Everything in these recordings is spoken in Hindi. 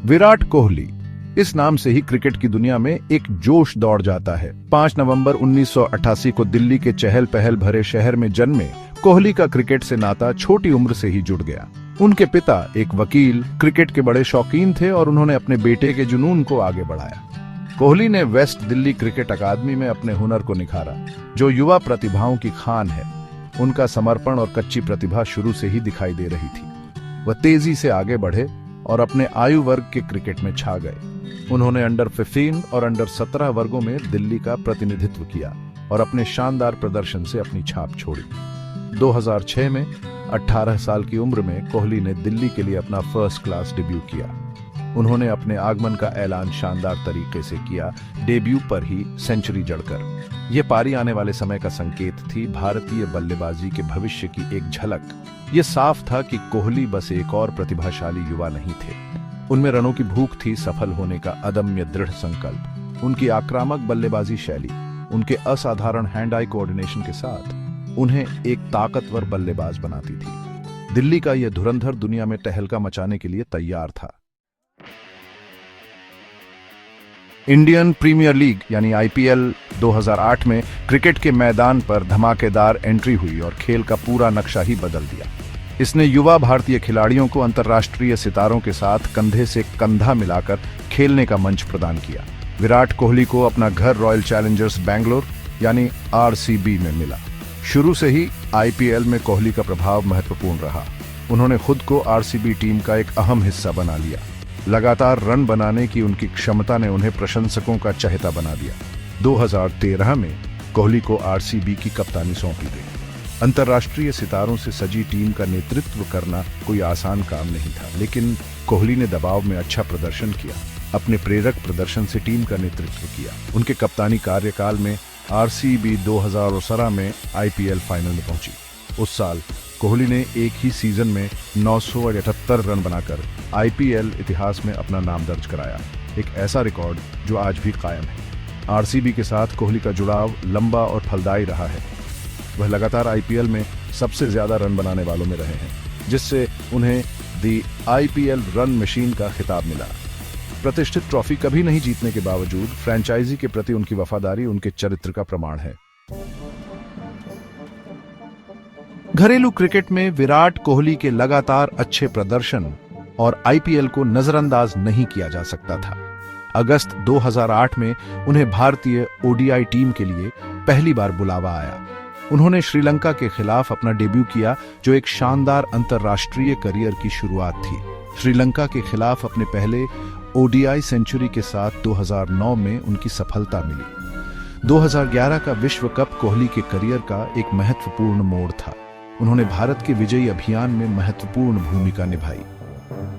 विराट कोहली, इस नाम से ही क्रिकेट की दुनिया में एक जोश दौड़ जाता है। 5 नवंबर 1988 को दिल्ली के चहल पहल भरे शहर में जन्मे कोहली का क्रिकेट से नाता छोटी उम्र से ही जुड़ गया। उनके पिता एक वकील क्रिकेट के बड़े शौकीन थे और उन्होंने अपने बेटे के जुनून को आगे बढ़ाया। कोहली ने वेस्ट दिल्ली क्रिकेट अकादमी में अपने हुनर को निखारा, जो युवा प्रतिभाओं की खान है। उनका समर्पण और कच्ची प्रतिभा शुरू से ही दिखाई दे रही थी। वह तेजी से आगे बढ़े और अपने आयु वर्ग के क्रिकेट में छा गए। उन्होंने अंडर 15 और अंडर 17 वर्गों में दिल्ली का प्रतिनिधित्व किया और अपने शानदार प्रदर्शन से अपनी छाप छोड़ी। 2006 में 18 साल की उम्र में कोहली ने दिल्ली के लिए अपना फर्स्ट क्लास डेब्यू किया। उन्होंने अपने आगमन का ऐलान शानदार तरीके से किया, डेब्यू पर ही सेंचुरी जड़कर। यह पारी आने वाले समय का संकेत थी, भारतीय बल्लेबाजी के भविष्य की एक झलक। यह साफ था कि कोहली बस एक और प्रतिभाशाली युवा नहीं थे, उनमें रनों की भूख थी, सफल होने का अदम्य दृढ़ संकल्प। उनकी आक्रामक बल्लेबाजी शैली, उनके असाधारण हैंड आई कोऑर्डिनेशन के साथ उन्हें एक ताकतवर बल्लेबाज बनाती थी। दिल्ली का यह धुरंधर दुनिया में तहलका मचाने के लिए तैयार था। इंडियन प्रीमियर लीग यानी आईपीएल 2008 में क्रिकेट के मैदान पर धमाकेदार एंट्री हुई और खेल का पूरा नक्शा ही बदल दिया। इसने युवा भारतीय खिलाड़ियों को अंतर्राष्ट्रीय सितारों के साथ कंधे से कंधा मिलाकर खेलने का मंच प्रदान किया। विराट कोहली को अपना घर रॉयल चैलेंजर्स बैंगलोर यानी आरसीबी में मिला। शुरू से ही आईपीएल में कोहली का प्रभाव महत्वपूर्ण रहा। उन्होंने खुद को आरसीबी टीम का एक अहम हिस्सा बना लिया। लगातार रन बनाने की उनकी क्षमता ने उन्हें प्रशंसकों का चहेता बना दिया। 2013 में कोहली को आरसीबी की कप्तानी सौंपी गई। अंतर्राष्ट्रीय सितारों से सजी टीम का नेतृत्व करना कोई आसान काम नहीं था, लेकिन कोहली ने दबाव में अच्छा प्रदर्शन किया। अपने प्रेरक प्रदर्शन से टीम का नेतृत्व किया। उनके कप्तानी कार्यकाल में आरसीबी 2017 में आईपीएल फाइनल में पहुंची। उस साल कोहली ने एक ही सीजन में 978 रन बनाकर आईपीएल इतिहास में अपना नाम दर्ज कराया, एक ऐसा रिकॉर्ड जो आज भी कायम है। आरसीबी के साथ कोहली का जुड़ाव लंबा और फलदायी रहा है। वह लगातार आईपीएल में सबसे ज्यादा रन बनाने वालों में रहे हैं, जिससे उन्हें दी आईपीएल रन मशीन का खिताब मिला। प्रतिष्ठित ट्रॉफी कभी नहीं जीतने के बावजूद फ्रेंचाइजी के प्रति उनकी वफादारी उनके चरित्र का प्रमाण है। घरेलू क्रिकेट में विराट कोहली के लगातार अच्छे प्रदर्शन और आईपीएल को नजरअंदाज नहीं किया जा सकता था। अगस्त 2008 में उन्हें भारतीय ओडीआई टीम के लिए पहली बार बुलावा आया। उन्होंने श्रीलंका के खिलाफ अपना डेब्यू किया, जो एक शानदार अंतर्राष्ट्रीय करियर की शुरुआत थी। श्रीलंका के खिलाफ अपने पहले ओडीआई सेंचुरी के साथ 2009 में उनकी सफलता मिली। 2011 का विश्व कप कोहली के करियर का एक महत्वपूर्ण मोड़ था। उन्होंने भारत के विजयी अभियान में महत्वपूर्ण भूमिका निभाई।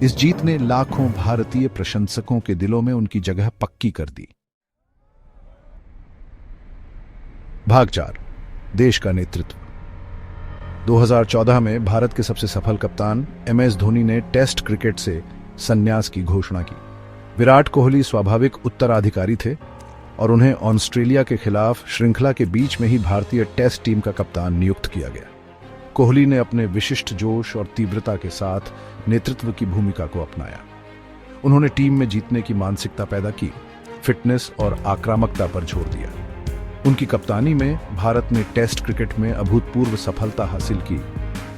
इस जीत ने लाखों भारतीय प्रशंसकों के दिलों में उनकी जगह पक्की कर दी। भाग 4, देश का नेतृत्व। 2014 में भारत के सबसे सफल कप्तान एमएस धोनी ने टेस्ट क्रिकेट से संन्यास की घोषणा की। विराट कोहली स्वाभाविक उत्तराधिकारी थे और उन्हें ऑस्ट्रेलिया के खिलाफ श्रृंखला के बीच में ही भारतीय टेस्ट टीम का कप्तान नियुक्त किया गया। कोहली ने अपने विशिष्ट जोश और तीव्रता के साथ नेतृत्व की भूमिका को अपनाया। उन्होंने टीम में जीतने की मानसिकता पैदा की, फिटनेस और आक्रामकता पर जोर दिया। उनकी कप्तानी में भारत ने टेस्ट क्रिकेट में अभूतपूर्व सफलता हासिल की,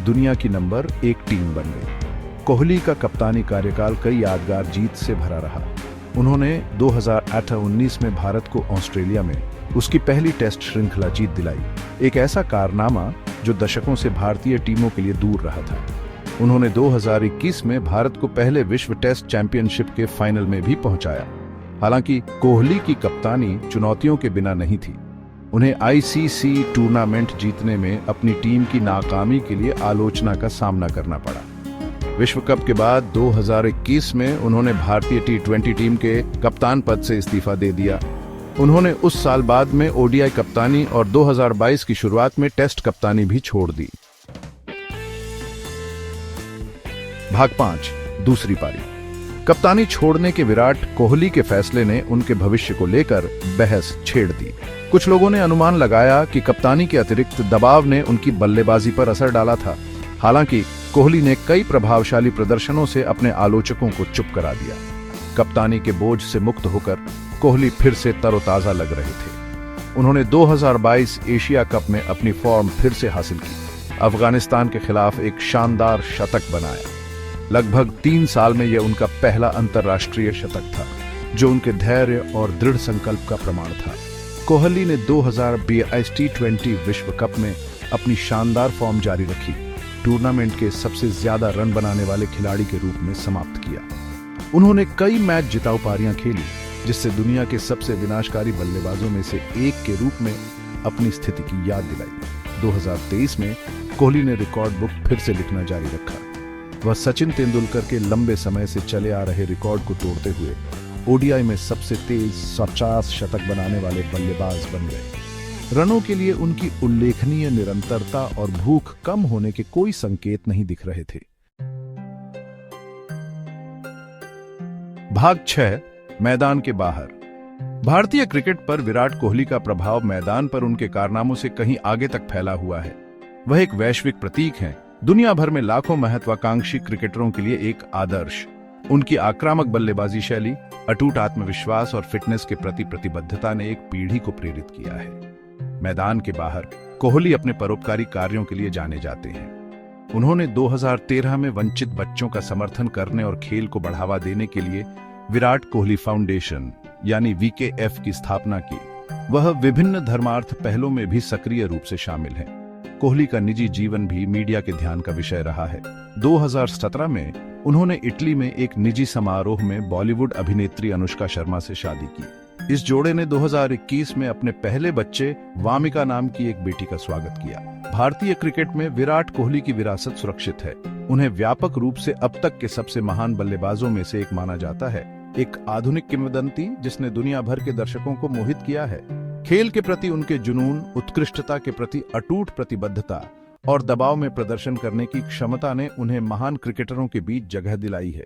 दुनिया की नंबर 1 टीम बन गई। कोहली का कप्तानी कार्यकाल कई यादगार जीत से भरा रहा। उन्होंने 2018-19 में भारत को ऑस्ट्रेलिया में उसकी पहली टेस्ट श्रृंखला जीत दिलाई, एक ऐसा कारनामा जो दशकों से भारतीय टीमों के लिए दूर रहा था। उन्होंने 2021 में भारत को पहले विश्व टेस्ट चैंपियनशिप के फाइनल में भी पहुंचाया। हालांकि कोहली की कप्तानी चुनौतियों के बिना नहीं थी। उन्हें आईसीसी टूर्नामेंट जीतने में अपनी टीम की नाकामी के लिए आलोचना का सामना करना पड़ा। विश्व कप के बाद 2021 में उन्होंने भारतीय टी20 टीम के कप्तान पद से इस्तीफा दे दिया। उन्होंने उस साल बाद में ओडीआई कप्तानी और 2022 की शुरुआत में टेस्ट कप्तानी भी छोड़ दी। भाग 5, दूसरी पारी। कप्तानी छोड़ने के विराट कोहली के फैसले ने उनके भविष्य को लेकर बहस छेड़ दी। कुछ लोगों ने अनुमान लगाया कि कप्तानी के अतिरिक्त दबाव ने उनकी बल्लेबाजी पर असर डाला था। हालांकि कोहली ने कई प्रभावशाली प्रदर्शनों से अपने आलोचकों को चुप करा दिया। कप्तानी के बोझ से मुक्त होकर कोहली फिर से तरोताजा लग रहे थे। उन्होंने 2022 एशिया कप में अपनी फॉर्म फिर से हासिल की। अफगानिस्तान के खिलाफ एक शानदार शतक बनाया। लगभग 3 साल में यह उनका पहला अंतर्राष्ट्रीय शतक था, जो उनके धैर्य और दृढ़ संकल्प का प्रमाण था। कोहली ने 2022 T20 विश्व कप में अपनी शानदार फॉर्म जारी रखी, टूर्नामेंट के सबसे ज्यादा रन बनाने वाले खिलाड़ी के रूप में समाप्त किया। उन्होंने कई मैच जिताऊ पारियां खेली, जिससे दुनिया के सबसे विनाशकारी बल्लेबाजों में से एक के रूप में अपनी स्थिति की याद दिलाई। 2023 में कोहली ने रिकॉर्ड बुक फिर से लिखना जारी रखा। वह सचिन तेंदुलकर के लंबे समय से चले आ रहे रिकॉर्ड को तोड़ते हुए ओडीआई में सबसे तेज 50 शतक बनाने वाले बल्लेबाज बन गए। रनों के लिए उनकी उल्लेखनीय निरंतरता और भूख कम होने के कोई संकेत नहीं दिख रहे थे। भाग 6, मैदान के बाहर। भारतीय क्रिकेट पर विराट कोहली का प्रभाव मैदान पर उनके कारनामों से कहीं आगे तक फैला हुआ है। वह एक वैश्विक प्रतीक हैं, दुनिया भर में लाखों महत्वाकांक्षी क्रिकेटरों के लिए एक आदर्श। उनकी आक्रामक बल्लेबाजी शैली, अटूट आत्मविश्वास और फिटनेस के प्रति प्रतिबद्धता ने एक पीढ़ी को प्रेरित किया है। मैदान के बाहर कोहली अपने परोपकारी कार्यों के लिए जाने जाते हैं। उन्होंने 2013 में वंचित बच्चों का समर्थन करने और खेल को बढ़ावा देने के लिए विराट कोहली फाउंडेशन यानी VKF की स्थापना की। वह विभिन्न धर्मार्थ पहलों में भी सक्रिय रूप से शामिल हैं। कोहली का निजी जीवन भी मीडिया के ध्यान का विषय रहा है। 2017 में उन्होंने इटली में एक निजी समारोह में बॉलीवुड अभिनेत्री अनुष्का शर्मा से शादी की। इस जोड़े ने 2021 में अपने पहले बच्चे वामिका नाम की एक बेटी का स्वागत किया। भारतीय क्रिकेट में विराट कोहली की विरासत सुरक्षित है। उन्हें व्यापक रूप से अब तक के सबसे महान बल्लेबाजों में से एक माना जाता है, एक आधुनिक किंवदंती जिसने दुनिया भर के दर्शकों को मोहित किया है। खेल के प्रति उनके जुनून, उत्कृष्टता के प्रति अटूट प्रतिबद्धता और दबाव में प्रदर्शन करने की क्षमता ने उन्हें महान क्रिकेटरों के बीच जगह दिलाई है।